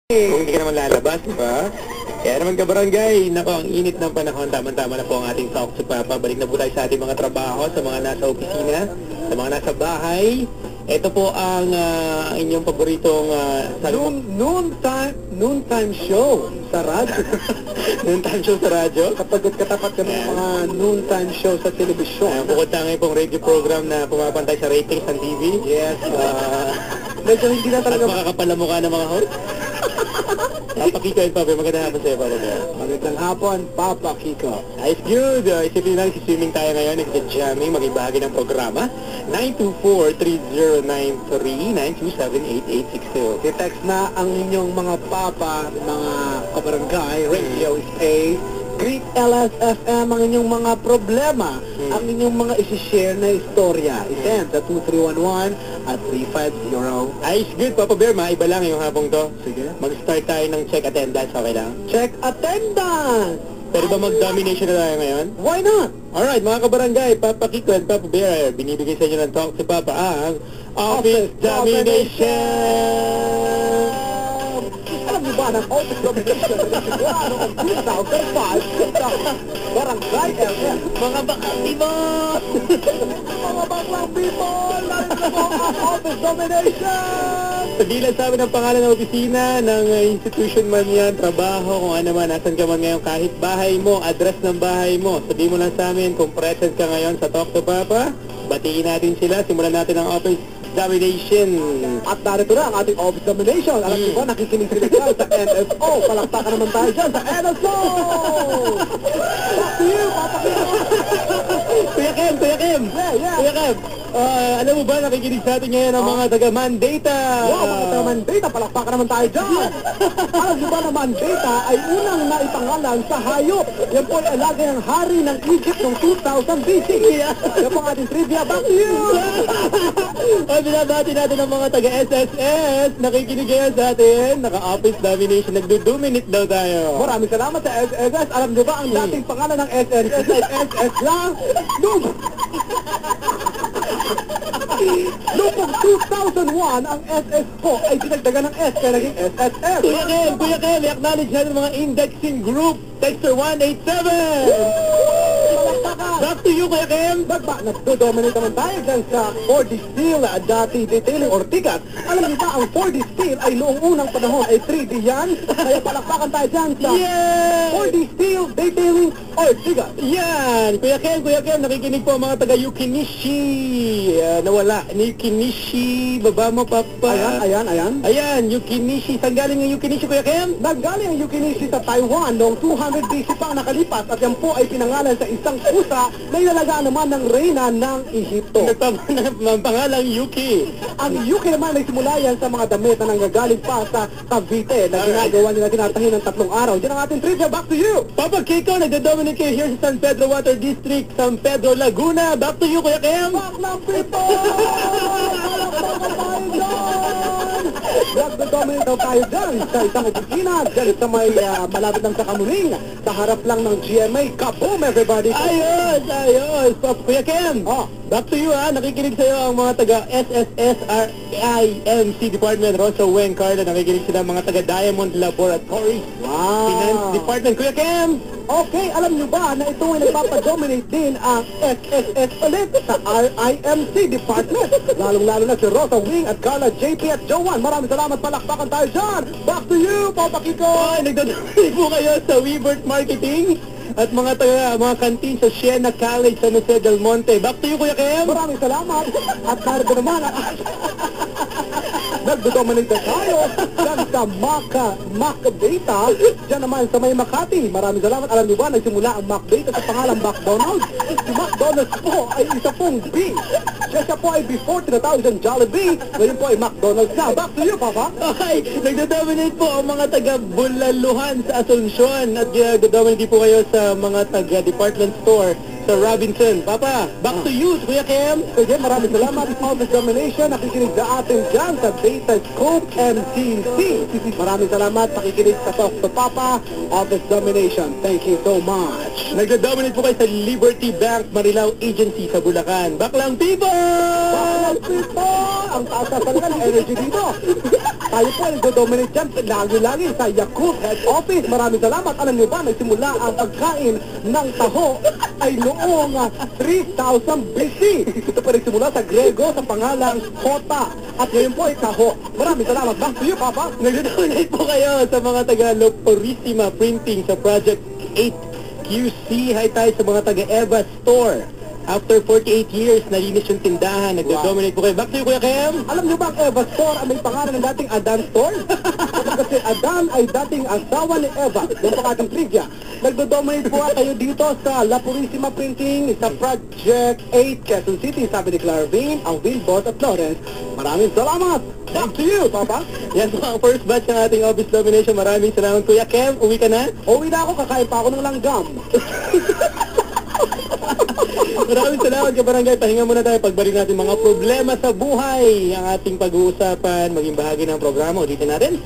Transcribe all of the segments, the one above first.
Kung hindi ka naman lalabas, di ba? Kaya naman kabarangay, nako, ang init ng panahon, tama-tama na po ang ating talk si Papa. Balik na po tayo sa ating mga trabaho, sa mga nasa opisina, sa mga nasa bahay. Ito po ang inyong paboritong noontime show sa radyo. Noontime show sa radyo? Kapag katapat ka ng mga noontime show sa telebisyon. Bukod tangay pong radio program na pumapantay sa ratings ng TV. Yes, medyo hindi na talaga makakapalamukha ng mga host. Papa Kiko and Papa, magandang hapon sa'yo, Papa. Magandang hapon, Papa Kiko. It's good. Isipin lang, siswimming tayo ngayon. It's the jamming, maging bahagi ng programa. 924-3093-927-8862. I-text na ang inyong mga papa, mga kabarangay, radio is A. Greet LSFM ang inyong mga problema, ang inyong mga isi-share na istorya. I-send sa 2311 at 350. Ayos, good, Papa Bear. Maiba lang yung hapong to. Sige. Mag-start tayo ng check attendance, okay lang? Check attendance! Pero ba mag-domination na tayo ngayon? Why not? Alright, mga kabarangay, Papa Kiko at Papa Bear, binibigay sa inyo ng talk si Papa ang Office Domination! Alam niyo ba ng Office Domination na nagsimula noong 2005 sa Barangay LS? Mga bakang people! Mga bakang people! Narinig mo ang Office Domination! Sabilan sa amin ang pangalan ng opisina, ng institution man yan, trabaho, kung ano man, nasan ka man ngayon, kahit bahay mo, address ng bahay mo, sabihin mo lang sa amin kung present ka ngayon sa Talk to Papa, batiin natin sila, simulan natin ang Office Domination. At narito na ang ating Office Domination. Alam niyo ba, nakikinig sila dyan sa NSO. Palakpakan naman tayo dyan sa NSO! Back to you, Papa Kiko! Kuya Kem! Kuya Kem! Alam mo ba, nakikinig sa atin ngayon ang mga taga-Mandata. Wow, mga taga-Mandata, palakpakan naman tayo dyan. Alam niyo ba na Mandata ay unang naipangalan sa hayop. Yan po ay alagay ang hari ng Egypt noong 2000 BC. Yan po ang ating trivia. Back to you! Binabati natin ang mga taga-SSS. Nakikinig ngayon sa atin. Naka-office domination. Nagdo-dominate daw tayo. Maraming salamat sa SSS. Alam niyo ba ang dating pangalan ng SSS ay SS lang? Noong 2001, ang SS po ay dinagdagan ng S kaya naging SSS. Kuya Kem, i-acknowledge natin ang mga indexing group. Texter 187. Back to you, Kuya Kem. Nagdo-dominate naman tayo dyan sa 4D Steel, dati detailing Ortigas. Alam niyo ba, ang 4D Steel ay noong unang panahon ay 3D yan. Kaya palakpakan tayo dyan sa 4D Steel, detailing Ortigas. Yan! Kuya Kem, nakikinig po ang mga taga Yukinishi. Nawala. Yukinishi, baba mo, Papa. Ayan, Yukinishi. Saan galing ang Yukinishi, Kuya Kem? Nanggaling ang Yukinishi sa Taiwan noong 200 BC pa nakalipas at yan po ay pinangalan sa isang pusa na inalagaan naman ng reyna ng Ehipto. Ang pangalang Yuki. Ang Yuki naman ay simula yan sa mga damit na nanggagaling pa sa Cavite na ginagawa nila tinatahin ng 3 araw. Diyan ang ating trivia. Back to you. Papa Kiko, nagdo-dominate kayo here sa San Pedro Water District, San Pedro, Laguna. Back to you, Kuya Kem. Back ng people! Nagdo-dominate daw tayo dyan sa isang opisina, dyan sa may malapit lang sa Kamuning, sa harap lang ng GMA. Kaboom, everybody! Ayos! Kuya Kem, back to you ha. Nakikinig sa'yo ang mga taga SSSRIMC Department, Rosa Weng, Carla. Nakikinig sila mga taga Diamond Laboratories. Wow! Finance Department. Kuya Kem! Okay, alam niyo ba na ito ay nagpapadominate din ang SSS ulit sa RIMC Department. Lalong-lalo na si Rosa Wing at Carla JP at Joanne. Maraming salamat, palakpakan tayo dyan. Back to you, Papa Kiko. Nagdodominate po kayo sa Weavert Marketing at mga kantin sa Siena College, San Jose del Monte. Back to you, Kuya Kem. Maraming salamat. At narito naman nagdo-dominate tayo dyan sa Macdata, dyan naman sa may Makati. Maraming salamat. Alam niyo ba, nagsimula ang Macdata sa pangalang McDonald's. Si McDonald's po ay isa pong B. Siya po ay before tinatawag dyan Jollibee. Ngayon po ay McDonald's na. Back to you, Papa. Okay, nagdo-dominate po ang mga taga-Bulaluhan sa Asuncion. At nagdo-dominate po kayo sa mga taga-department store sa Robinson. Papa, back to you, Kuya Kem. Sige, maraming salamat. Office Domination, nakikinig sa atin dyan sa Data Scope MTC. Maraming salamat, nakikinig sa Talk to Papa, Office Domination. Thank you so much. Nagda-dominate po kayo sa Liberty Bank Marilao Agency sa Bulacan. Baklang people! Baklang people! Ang taas na talaga ng energy dito. Tayo po nagdo-dominate dyan lagi-lagi sa Yakult Head Office. Maraming salamat. Alam niyo ba, nagsimula ang pagkain ng taho ay noong 3,000 BC. Ito pa nagsimula sa Grego sa pangalang Hota. At ngayon po ay taho. Maraming salamat. Back to you, Papa. Nagdo-donate po kayo sa mga taga Loporissima Printing sa Project 8 QC. Hi tayo sa mga taga-Eva Store. After 48 years, nalinis yung tindahan. Nagdo-dominate po kayo. Back to you, Kuya Kem. Alam niyo ba ang Eva Store ang may pangalan ng dating Adan Store? Kasi Adan ay dating asawa ni Eva. Yung pang ating trivia. Nagdo-dominate po kayo dito sa La Purissima Printing sa Project 8 Quezon City. Sabi ni Clarvin, ang Wilbos at Lawrence. Maraming salamat. Back to you, Papa. Yan po ang first batch ng ating office domination. Maraming salamat, Kuya Kem. Uwi ka na? Uwi na ako, kakain pa ako ng langgam. Maraming salamat ka barangay. Pahinga muna tayo pagbalik natin mga problema sa buhay. Ang ating pag-uusapan, maging bahagi ng programa. Ulitin natin,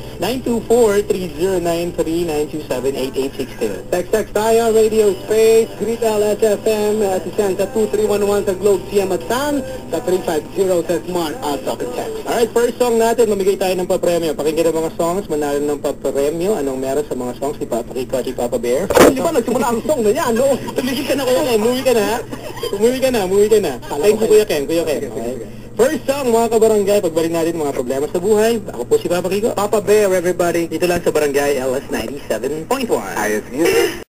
924-3093-927-8862. Text tayo, Radio Space, Greet LSFM, sisend sa 2311 sa Globe CM at San, sa 350 sa Smart at Socket Text. Alright, first song natin, mamigay tayo ng papremyo. Pakinggan ang mga songs, manalo ng papremyo. Anong meron sa mga songs ni Papa Kiko at ni Papa Bear? Di ba nagsimula ang song na yan, no? Tumigil ka na, Kuya Ken. Umuwi ka na, ha? Umuwi ka na. Thank you, Kuya Ken. Okay. First song, mga kabarangay, pagbalik natin mga problema sa buhay. Ako po si Papa Kiko. Papa Bear, everybody. Dito lang sa Barangay LS 97.1. Ayos yun.